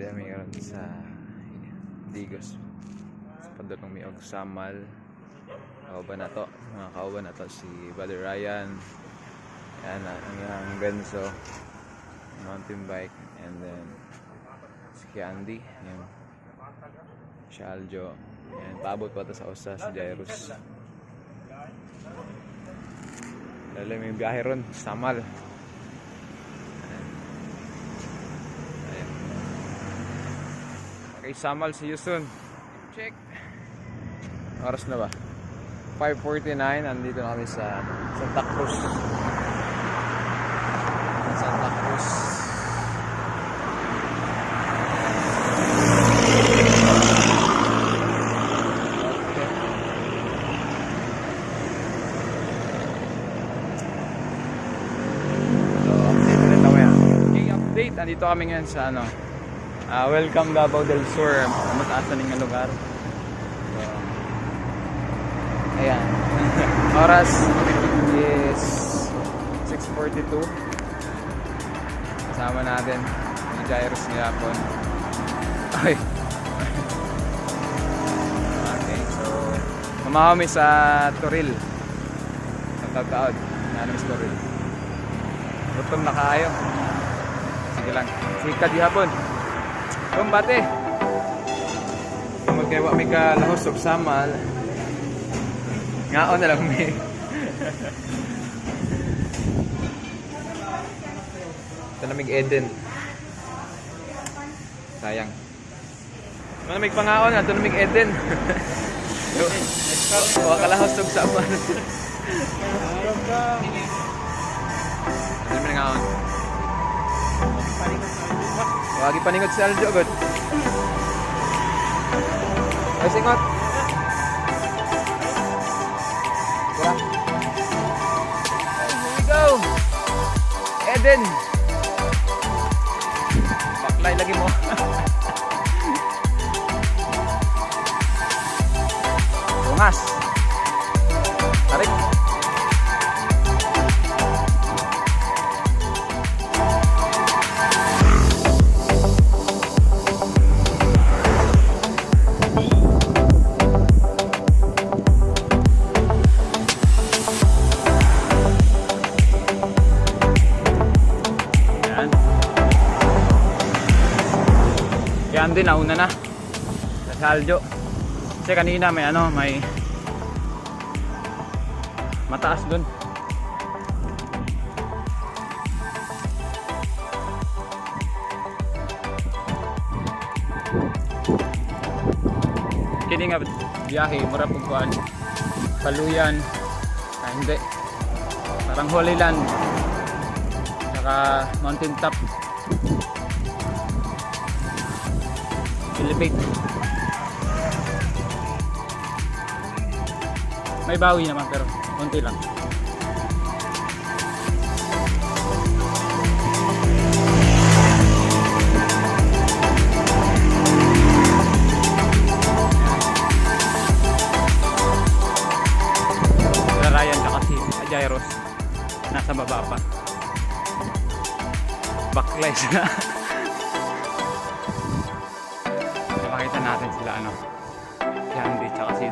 Dili may karon sa Digos. Sa padulong mi og Samal. Kauban na to, mga kauban na to si Brother Ryan. Yan ang Benzo mountain bike, and then si Candy, yan. Si Aljo. Yan, paabot pa to sa usa si Jairus. Dali may biyahe ron, Samal. Ayan. Okay, Samal, see you soon. Check. Oras na ba? 5:49, andito na kami sa Santa Cruz. Santa Cruz. Update, andito kami ngayon sa Welcome Davao del Sur, mataas na ng lugar. So, ayan. Oras is 6:42. Kasama natin ang Jairus ni Japon. Okay. Okay, so mamahaw kami sa Toril. Sa Taud-Taud. Namin sa Toril. Gutom na kaayo. Sige lang. Sika di hapon. Kumbate. Magkaiwa may kalahos og Samal. Ngaon na lang may. Ito na may Eden. Sayang. Ito na may pangaon. Ito na may Eden. Huwag kalahos og Samal. Ito na may ngaon. Wagi paningot si Aljo agad. Ay singot. Tara. Here we go. Eden. Baklay lagi mo. Tungas. Tarik. Yan din, nauna na sa Aljo kasi kanina may may mataas dun. Kini nga biyahe mura pug kuan Paluyan hindi parang Holy Land saka Mountain Top Philippine. May bawi naman pero konti lang. Ryan at si Jairus nasa baba pa. Baklay sila. Makita natin sila Candy tsaka si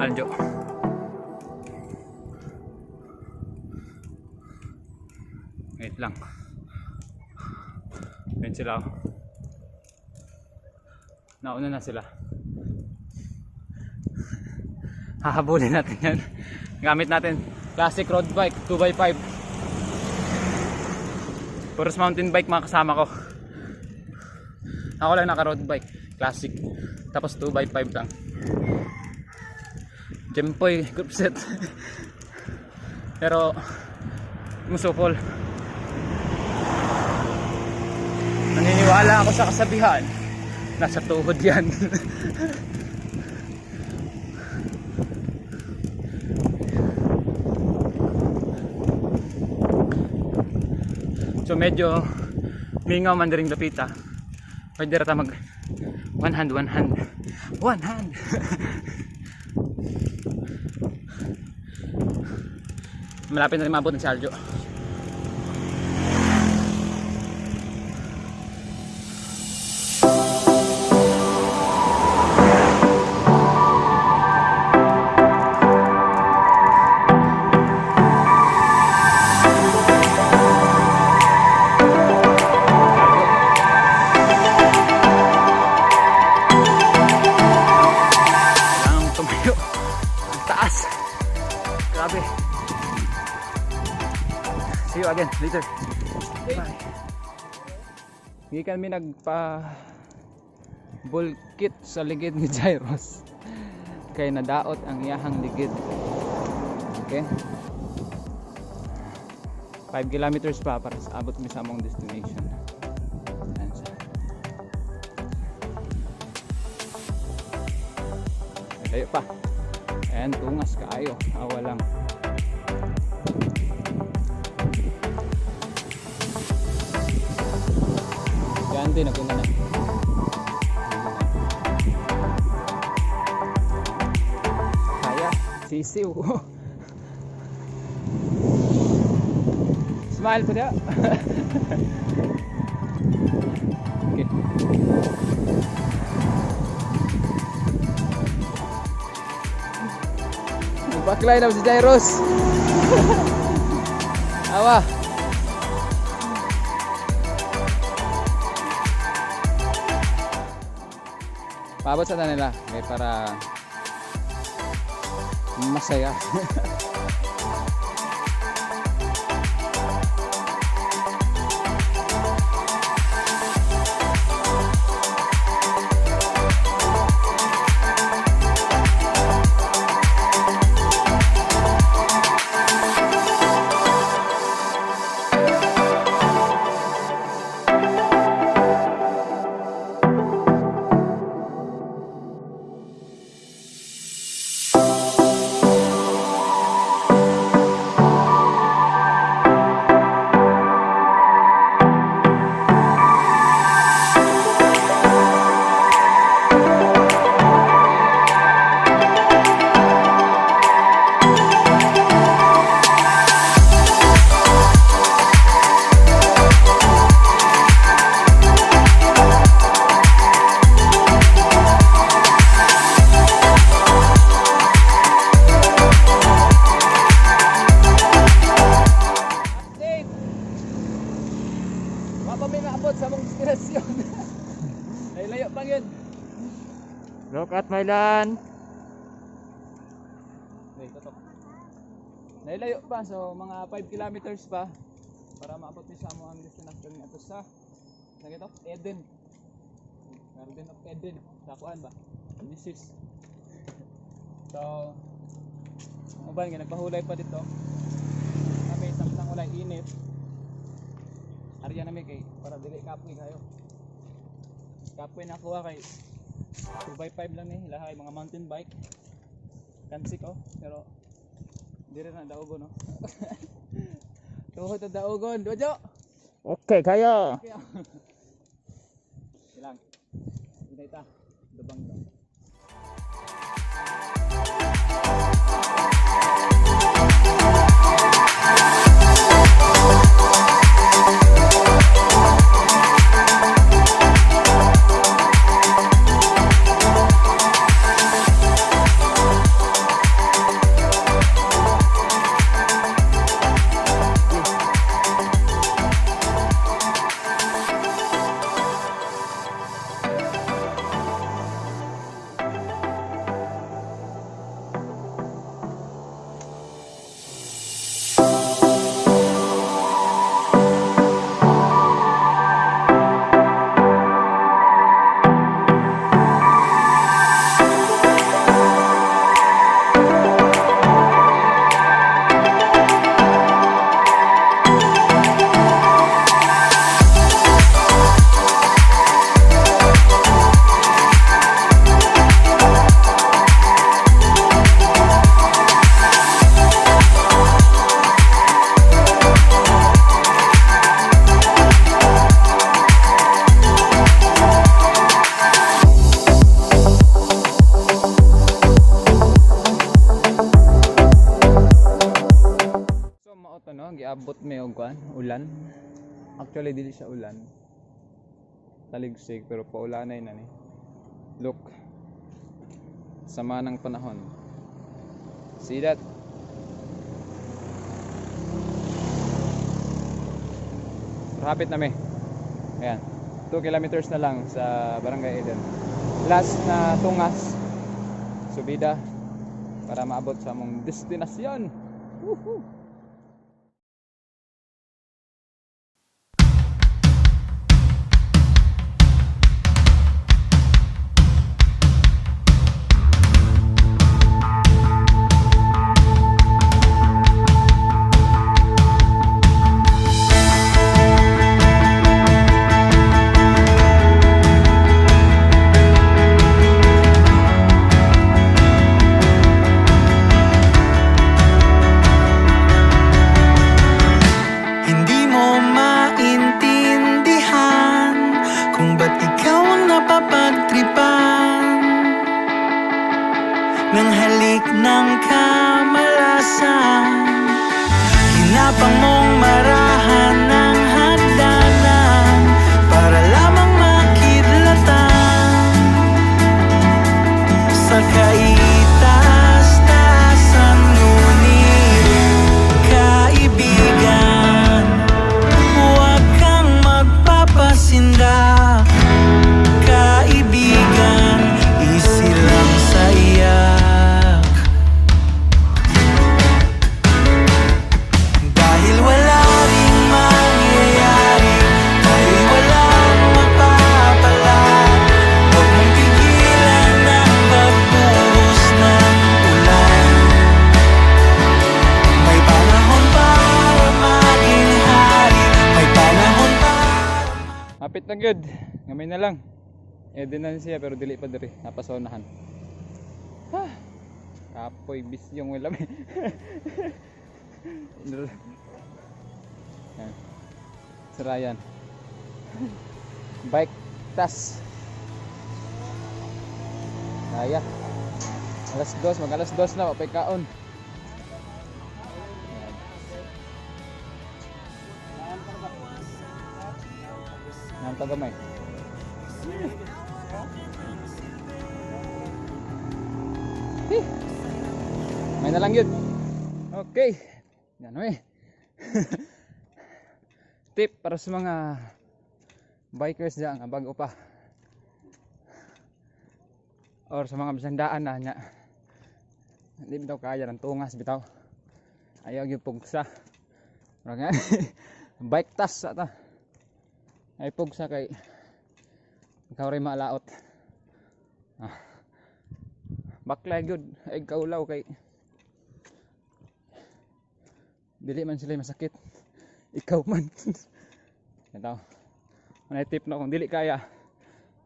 Aljo. Wait lang. Wait sila. Nauna na sila. Hahabulin natin yan. Gamit natin classic road bike 2x5. Puros mountain bike mga kasama ko. Ako lang naka road bike classic. Tapos 2x5 lang. Jempoy group set. Pero musupol. Naniniwala ako sa kasabihan. Nasa tuhod yan. So medyo mingaw man diring dapita. Pwede rata mag one hand malapit na rin mabot ng si Aljo. again later. Bye. Gikan mi nagpa bulkit sa ligid ni Jairos. Kay nadaot ang iyahang ligid. Okay. 5 kilometers pa para sa abot mi sa among destination. Ayan siya. Layo pa. Ayan, tungas kaayo. Awa lang. Yan din ako na. Kaya, sisiw. Smile po dia. Okay. Baklay na si Jairos. Awa. Paabot sa nila may para masaya. Sa mong destinasyon. Ay layo pang yun. Look at my land. Okay, tutok. Nailayo pa, so mga 5 kilometers pa para maabot ni sa among destinasyon nga to sa ito? Eden. Garden of Eden. Dakuan ba? This is. So uban nga nagpahulay pa dito. Kami samtang ulay init. Arya namin kay para dili kapoy kayo. Kapoy na kuha kay 2x5 lang ni lahay mga mountain bike. Kansi ko pero dire na daogon no. Tuhod na daogon, dojo. Okay kayo. Ilang. Hinay ta. Dubang daw. Giabot may og kuan ulan. Actually dili siya ulan, taligsik pero paulanay na ni. Look, sama ng panahon. See that? Rapid na mi. Ayan, 2 kilometers na lang sa Barangay Eden. Last na tungas subida para maabot sa among destinasyon. Woohoo! At ikaw ang napapagtripan ng halik ng kamalasan. Hinapang mong marahan ng hagdanan para lamang makidlatan sa kaitas-tasan. Ngunit kaibigan, huwag kang magpapasindak. Kaibigan, isilang sa iyak. Dahil wala ring mangyayari, dahil walang mapapala, huwag mong pigilan ang pagbuhos ng ulan. May panahon para maging hari, may panahon para... Hapit na good. Gamay na lang. Edi na siya pero dili pa diri. Napasonahan. Kapoy bis yung ulam. Serayan. Bike tas. Kaya. Alas 2, mag alas 2 na mapay kaon. Nang tagamay. May na lang yun. Okay. Yan eh. Tip para sa mga bikers dyan nga bago pa. Or sa mga bisandaan na nya. Hindi bitaw kaya ng tungas bitaw. Ayaw yung pugsa. Nga. Bike tas ata. Ay pugsa kay ikaw rin maalaot. Baklay good. Ay kaulaw kay dili man sila masakit. Ikaw man. Ito. Manay tip na kung dili kaya.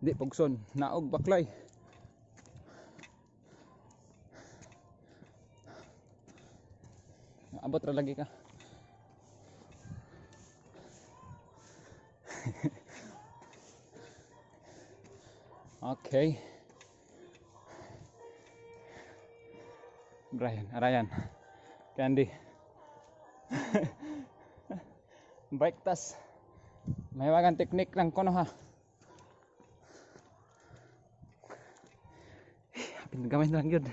Di pugson. Naog baklay. Abot ra lagi ka. Okay. Brian, Arayan, Candy. Bike tas. May wagang teknik lang kono ha. Pinagamay na lang yun.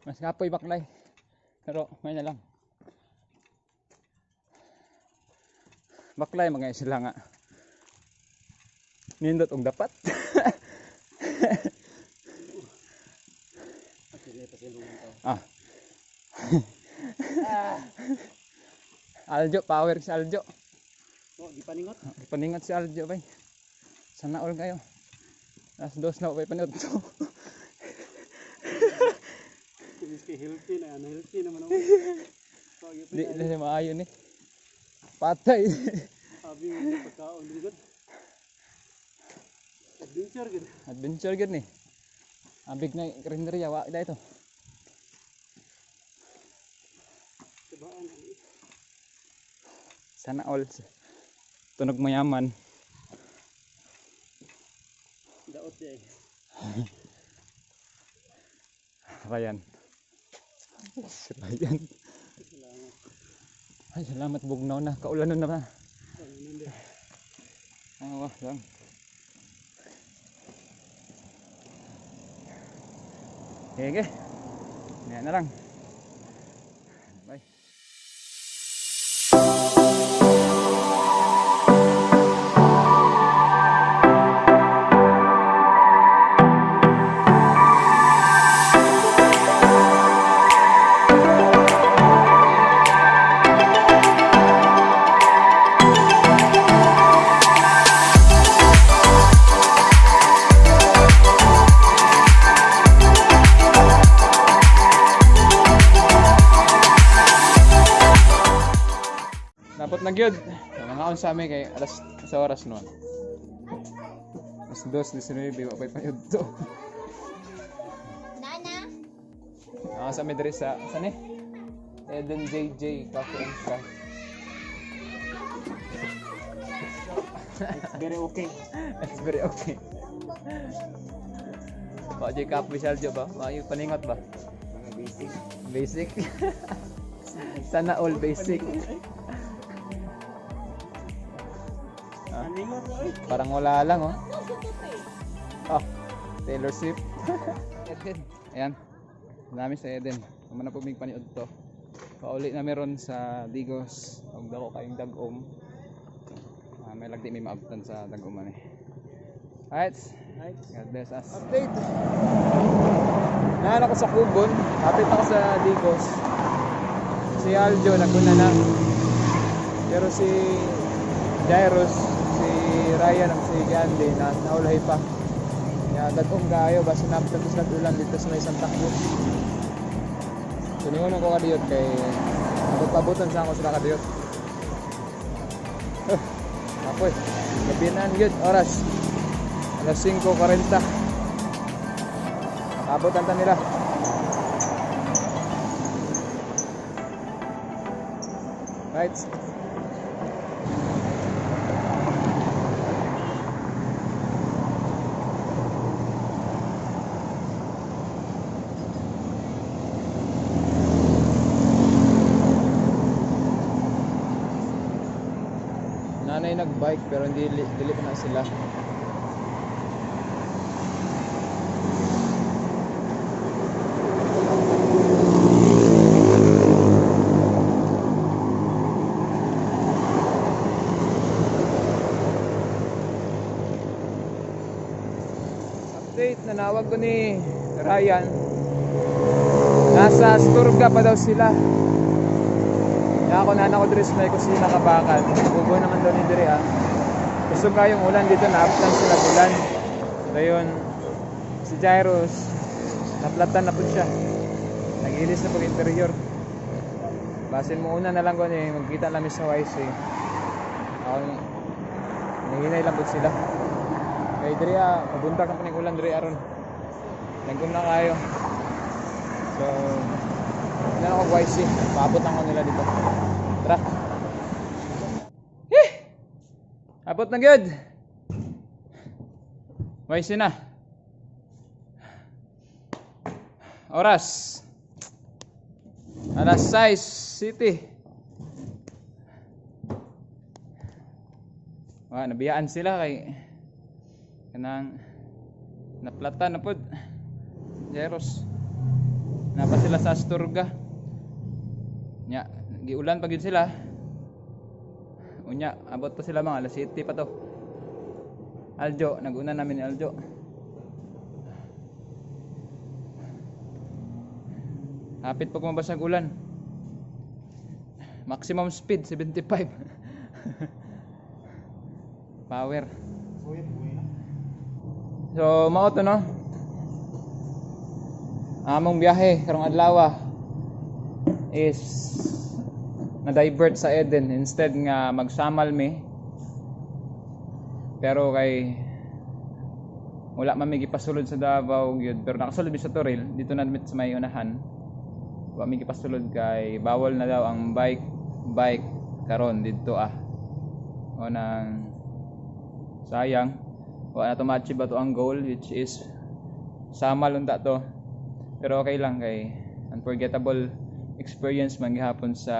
Mas kapoy baklay. Pero may na lang. Baklay mga sila nga. Nindot og dapat. Ah. Aljo, power si Aljo. Oh, gipaningot. Gipaningot si Aljo bay. Sana all kayo. Alas 2 na bay panood to. Healthy na, healthy naman ako. Di na maayo ni. Patay. Abi mo pagkaon ligod. Adventure gid. Adventure gid ni. Abig na karinderya wa ida ito. Tibaan ani. Sana all. Tunog mayaman. Daot di ay. Ryan. Ryan. Salamat. Ay, salamat bugnaw na. Kaulanan na ba? Nindi. Wah, lang. Okay. Yan na lang. Bye. Dapat na gyud. Mga on sa amin kay alas sa oras noon. Alas 2:19 wa pay payud to. Nana? Sa amin diri sa ni? Eden JJ Coffee and Chef. It's very okay. It's very okay. Pak J Coffee Saljo ba? Maayo paningot ba? Mga basic. Basic. Sana all basic. Aningot oy. Parang wala lang oh. Oh, Taylor Swift. Eden. Ayan. Namin sa Eden. Naman na po may paniod to. Pauli na meron sa Digos. Huwag dako kayong dagom. May lagdi may maabtan sa dagom man eh. Alright. God bless us. Update. Naan ako sa Kubon. Kapit ako sa Digos. Si Aljo naguna na. Pero si Jairus, si Ryan, si Gandhi na naulay pa. Kaya dagom kayo basta naptan sa ulan dito sa may Santa Cruz. Tuningon ko kadiyot kay abot-abotan sa ako sila kadiyot. Apoy, gabi na yun, oras. Alas 5:40. Abutan ta nila. Right. Nanay nagbike pero hindi dili pa na sila. Update, nanawag ko ni Ryan. Nasa Asturga pa daw sila. Kaya ako na ako dress may kusina kabakan. Bugo naman daw ni Diri ah. Gusto kayong ulan dito na uplan sila bulan. Dayon si Jairus naplatan na po siya. Nagilis na pag interior. Basin mo una na lang ko ni magkita namin sa YC. Ako nahinay lang po sila. Kay Diri ah, mabunta ka pa ng ulan Diri aron. Langkom na kayo. So na ako YC. Paabot ako nila dito. Tara. Abot na good. YC na. Oras. Alas 6 City. Nabiyaan sila kay kanang naplatan na pod. Jairus. Napa sila sa Asturga. Nya, giulan pa gyud sila. Unya, abot pa sila mga alas 7 pa to. Aljo, naguna namin ni Aljo. Hapit pag mabasag ulan. Maximum speed 75. Power. So, mao to no. Among biyahe karong adlaw is na-divert sa Eden instead nga magsamal mi. Pero kay wala man mi gipasulod sa Davao gyud pero nakasulod mi sa Toril dito na sa may unahan. Wa mi gipasulod kay bawal na daw ang bike karon dito O nang sayang wa na to ma-achieve ba to ang goal which is samal unta to. Pero okay lang kay unforgettable experience man gihapon sa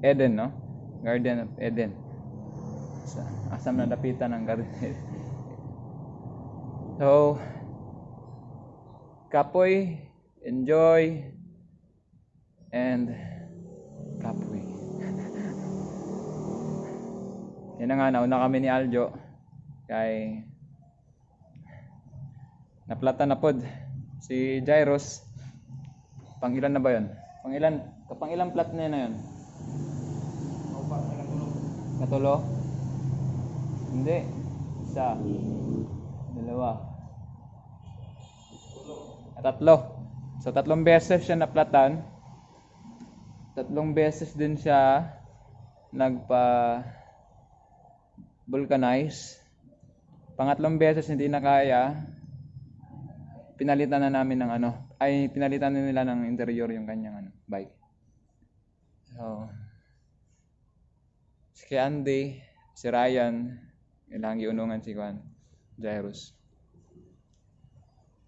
Eden no, Garden of Eden. Sa asam na dapitan ang Garden. So kapoy, enjoy and kapoy. Yan na nga, nauna kami ni Aljo kay naplatan na pod si Jairus. Pangilan na ba yun? Pangilan plat na yun? Katulo? Hindi. Isa. Dalawa. Tatlo. So tatlong beses siya naplatan. Tatlong beses din siya nagpa vulcanize. Pangatlong beses hindi na kaya. Pinalitan na namin ng pinalitan na nila ng interior yung kanyang bike. So, si Andy, si Ryan, ilang giunungan si Juan, Jairus.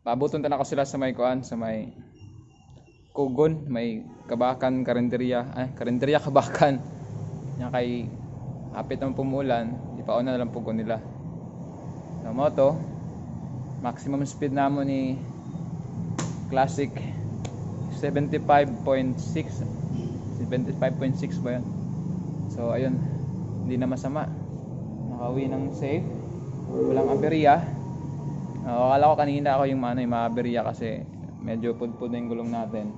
Paabuton na ako sila sa may kuan, sa may Kugon, may Kabakan, Karinderya Kabakan. Nya kay hapit ng pumulan, ipauna na lang pugon nila. Sa moto, maximum speed namo ni Classic 75.6 ba yun? So ayun, hindi na masama, nakauwi ng safe, walang aberya. Akala ko kanina ako yung maaberya kasi medyo pudpud na yung gulong natin.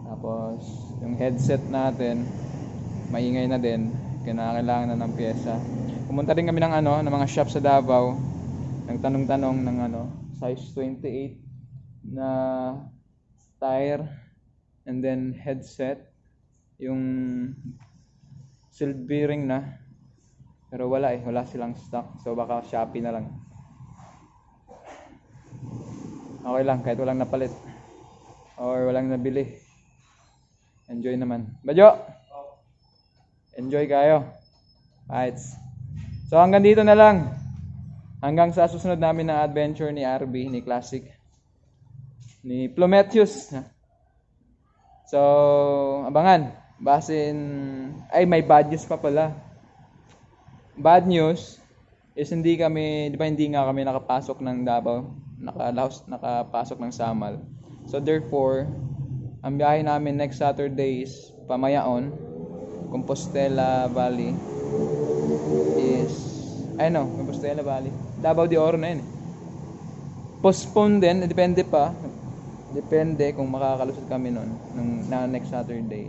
Tapos yung headset natin maingay na din, kailangan na ng pyesa. Pumunta din kami ng ng mga shop sa Davao, nagtanong-tanong ng size 28 na tire and then headset, yung sealed bearing na, pero wala silang stock, so baka Shopee na lang. Okay lang kahit walang napalit or walang nabili, enjoy naman. Badyo, enjoy kayo. Right. So hanggang dito na lang, hanggang sa susunod namin na adventure ni RB, ni Classic, ni Prometheus. So abangan, may bad news pa pala. Bad news is hindi nga kami nakapasok ng Davao, nakapasok ng Samal. So therefore, ang biyahe namin next Saturday is Pamayaon, Compostela Valley is Compostela Valley, Davao de Oro na yun. Postpone din, depende kung makakalusot kami na next Saturday,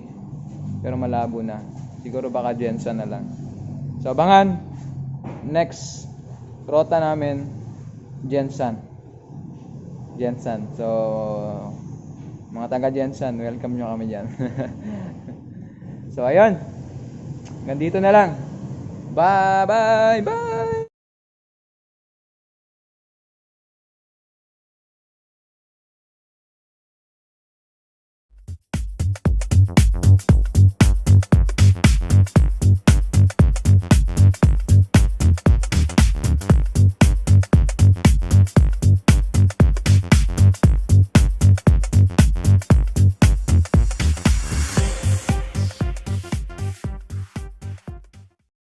pero malabo na, siguro baka Jensen na lang. So abangan, next rota namin Jensen. So mga taga Jensen, welcome nyo kami dyan. So ayun, ganito na lang. Bye.